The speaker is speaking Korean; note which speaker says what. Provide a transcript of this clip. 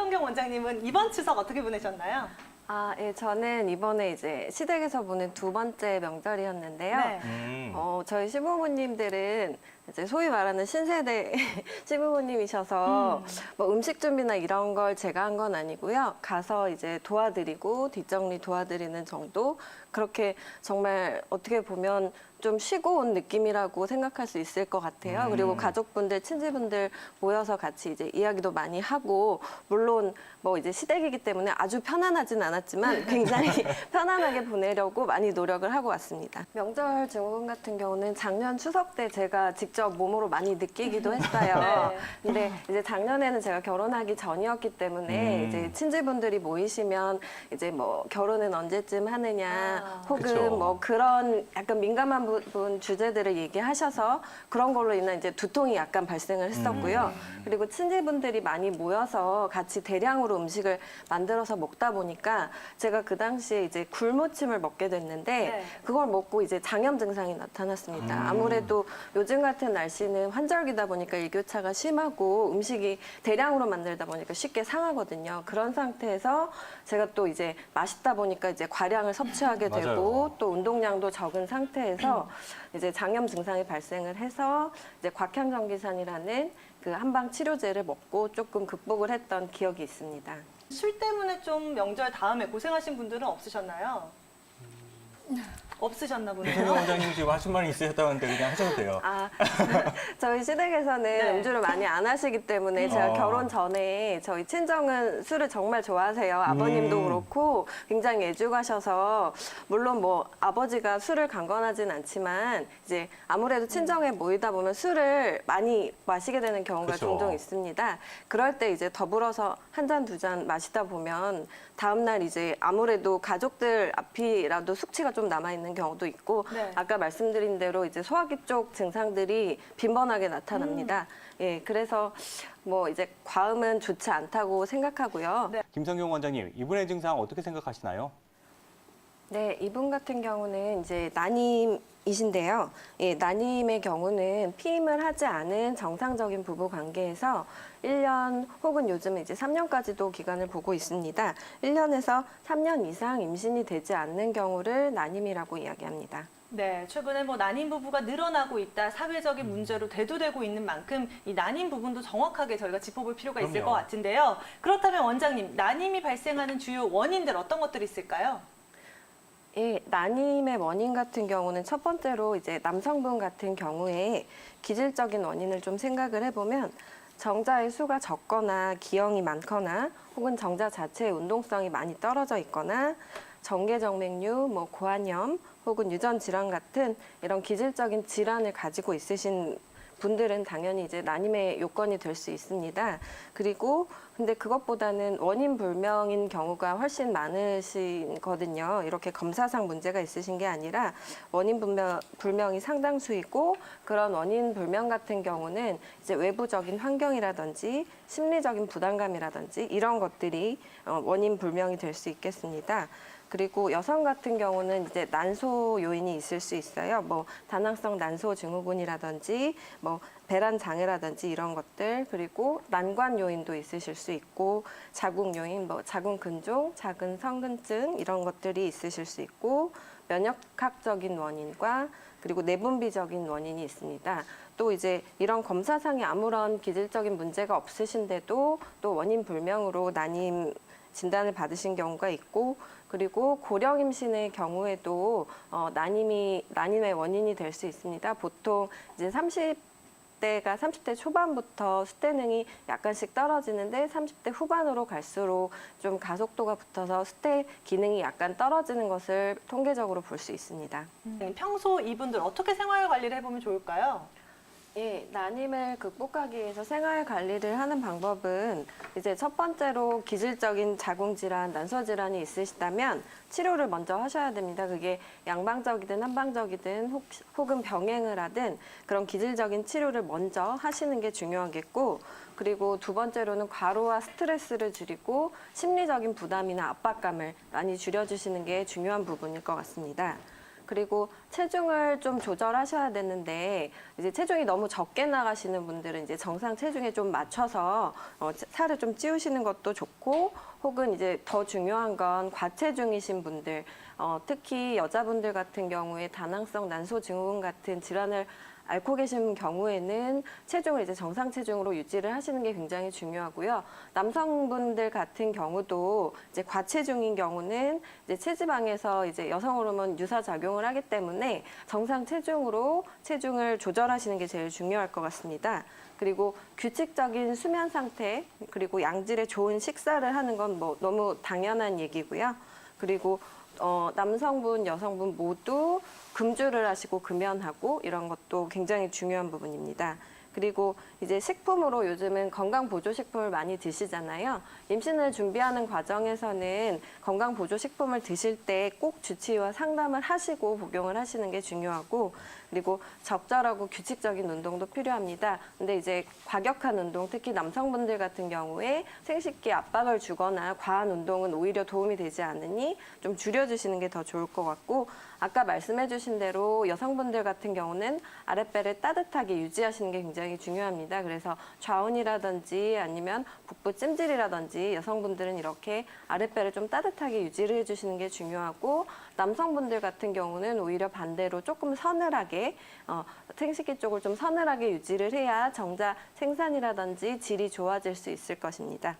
Speaker 1: 김성경 원장님은 이번 추석 어떻게 보내셨나요?
Speaker 2: 예, 저는 이번에 이제 시댁에서 보낸 두 번째 명절이었는데요.
Speaker 1: 네.
Speaker 2: 저희 시부모님들은 이제 소위 말하는 신세대 시부모님이셔서 뭐 음식 준비나 이런 걸 제가 한 건 아니고요. 가서 이제 도와드리고 뒷정리 도와드리는 정도. 그렇게 정말 어떻게 보면 좀 쉬고 온 느낌이라고 생각할 수 있을 것 같아요. 그리고 가족분들, 친지분들 모여서 같이 이제 이야기도 많이 하고, 물론 뭐 이제 시댁이기 때문에 아주 편안하진 않았지만 굉장히 편안하게 보내려고 많이 노력을 하고 왔습니다. 명절 증후군 같은 경우는 작년 추석 때 제가 직접 몸으로 많이 느끼기도 했어요.
Speaker 1: 네.
Speaker 2: 근데 이제 작년에는 제가 결혼하기 전이었기 때문에 이제 친지분들이 모이시면 이제 뭐 결혼은 언제쯤 하느냐, 혹은
Speaker 3: 그쵸.
Speaker 2: 뭐 그런 약간 민감한 부분 주제들을 얘기하셔서 그런 걸로 인한 이제 두통이 약간 발생을 했었고요. 그리고 친지분들이 많이 모여서 같이 대량으로 음식을 만들어서 먹다 보니까 제가 그 당시에 이제 굴무침을 먹게 됐는데
Speaker 1: 네.
Speaker 2: 그걸 먹고 이제 장염 증상이 나타났습니다. 아무래도 요즘 같은 날씨는 환절기다 보니까 일교차가 심하고 음식이 대량으로 만들다 보니까 쉽게 상하거든요. 그런 상태에서 제가 또 이제 맛있다 보니까 이제 과량을 섭취하게 되고
Speaker 3: 맞아요.
Speaker 2: 또 운동량도 적은 상태에서 이제 장염 증상이 발생을 해서 이제 곽향전기산이라는 그 한방 치료제를 먹고 조금 극복을 했던 기억이 있습니다.
Speaker 1: 술 때문에 좀 명절 다음에 고생하신 분들은 없으셨나요? 없으셨나
Speaker 3: 김성경
Speaker 1: 보네요.
Speaker 3: 원장님 지금 하신 말이 있으셨다는데 그냥 하셔도 돼요.
Speaker 2: 저희 시댁에서는
Speaker 1: 네.
Speaker 2: 음주를 많이 안 하시기 때문에 제가 결혼 전에 저희 친정은 술을 정말 좋아하세요. 아버님도 그렇고 굉장히 애주가셔서 물론 뭐 아버지가 술을 강권하진 않지만 이제 아무래도 친정에 모이다 보면 술을 많이 마시게 되는 경우가
Speaker 3: 그쵸.
Speaker 2: 종종 있습니다. 그럴 때 이제 더불어서 한 잔, 두 잔 마시다 보면 다음날 이제 아무래도 가족들 앞이라도 숙취가 좀 남아있는 경우도 있고
Speaker 1: 네.
Speaker 2: 아까 말씀드린 대로 이제 소화기 쪽 증상들이 빈번하게 나타납니다. 예, 그래서 뭐 이제 과음은 좋지 않다고 생각하고요.
Speaker 1: 네.
Speaker 3: 김성경 원장님, 이분의 증상 어떻게 생각하시나요?
Speaker 2: 네, 이분 같은 경우는 이제 난임이신데요. 예, 난임의 경우는 피임을 하지 않은 정상적인 부부 관계에서 1년 혹은 요즘은 이제 3년까지도 기간을 보고 있습니다. 1년에서 3년 이상 임신이 되지 않는 경우를 난임이라고 이야기합니다.
Speaker 1: 네, 최근에 뭐 난임 부부가 늘어나고 있다, 사회적인 문제로 대두되고 있는 만큼 이 난임 부분도 정확하게 저희가 짚어볼 필요가 있을
Speaker 3: 그럼요.
Speaker 1: 것 같은데요. 그렇다면 원장님, 난임이 발생하는 주요 원인들 어떤 것들이 있을까요?
Speaker 2: 예, 난임의 원인 같은 경우는 첫 번째로 이제 남성분 같은 경우에 기질적인 원인을 좀 생각을 해보면 정자의 수가 적거나 기형이 많거나 혹은 정자 자체의 운동성이 많이 떨어져 있거나 정계정맥류, 뭐 고환염 혹은 유전 질환 같은 이런 기질적인 질환을 가지고 있으신 분들은 당연히 이제 난임의 요건이 될 수 있습니다. 그리고 근데 그것보다는 원인 불명인 경우가 훨씬 많으시거든요. 이렇게 검사상 문제가 있으신 게 아니라 원인 불명이 상당수이고 그런 원인 불명 같은 경우는 이제 외부적인 환경이라든지 심리적인 부담감이라든지 이런 것들이 원인 불명이 될 수 있겠습니다. 그리고 여성 같은 경우는 이제 난소 요인이 있을 수 있어요. 뭐 다낭성 난소 증후군이라든지 뭐 배란 장애라든지 이런 것들, 그리고 난관 요인도 있으실 수 있고 자궁 요인, 뭐 자궁 근종, 작은 성근증 이런 것들이 있으실 수 있고 면역학적인 원인과 그리고 내분비적인 원인이 있습니다. 또 이제 이런 검사상에 아무런 기질적인 문제가 없으신데도 또 원인 불명으로 난임 진단을 받으신 경우가 있고 그리고 고령 임신의 경우에도 난임의 원인이 될 수 있습니다. 보통 이제 30대 초반부터 수태능이 약간씩 떨어지는데 30대 후반으로 갈수록 좀 가속도가 붙어서 수태 기능이 약간 떨어지는 것을 통계적으로 볼 수 있습니다.
Speaker 1: 평소 이분들 어떻게 생활 관리를 해보면 좋을까요?
Speaker 2: 예, 난임을 극복하기 위해서 생활 관리를 하는 방법은 이제 첫 번째로 기질적인 자궁질환, 난소질환이 있으시다면 치료를 먼저 하셔야 됩니다. 그게 양방적이든 한방적이든 혹은 병행을 하든 그런 기질적인 치료를 먼저 하시는 게 중요하겠고 그리고 두 번째로는 과로와 스트레스를 줄이고 심리적인 부담이나 압박감을 많이 줄여주시는 게 중요한 부분일 것 같습니다. 그리고 체중을 좀 조절하셔야 되는데 이제 체중이 너무 적게 나가시는 분들은 이제 정상 체중에 좀 맞춰서 살을 좀 찌우시는 것도 좋고, 혹은 이제 더 중요한 건 과체중이신 분들, 특히 여자분들 같은 경우에 다낭성 난소 증후군 같은 질환을 앓고 계신 경우에는 체중을 이제 정상 체중으로 유지를 하시는 게 굉장히 중요하고요. 남성분들 같은 경우도 이제 과체중인 경우는 이제 체지방에서 이제 여성 호르몬 유사 작용을 하기 때문에 정상 체중으로 체중을 조절하시는 게 제일 중요할 것 같습니다. 그리고 규칙적인 수면 상태, 그리고 양질의 좋은 식사를 하는 건 뭐 너무 당연한 얘기고요. 그리고 남성분, 여성분 모두 금주를 하시고 금연하고 이런 것도 굉장히 중요한 부분입니다. 그리고 이제 식품으로 요즘은 건강보조식품을 많이 드시잖아요. 임신을 준비하는 과정에서는 건강보조식품을 드실 때 꼭 주치의와 상담을 하시고 복용을 하시는 게 중요하고, 그리고 적절하고 규칙적인 운동도 필요합니다. 근데 이제 과격한 운동, 특히 남성분들 같은 경우에 생식기 압박을 주거나 과한 운동은 오히려 도움이 되지 않으니 좀 줄여주시는 게 더 좋을 것 같고, 아까 말씀해주신 대로 여성분들 같은 경우는 아랫배를 따뜻하게 유지하시는 게 굉장히 중요합니다. 그래서 좌운이라든지 아니면 북부 찜질이라든지 여성분들은 이렇게 아랫배를 좀 따뜻하게 유지를 해주시는 게 중요하고, 남성분들 같은 경우는 오히려 반대로 조금 서늘하게 생식기 쪽을 좀 서늘하게 유지를 해야 정자 생산이라든지 질이 좋아질 수 있을 것입니다.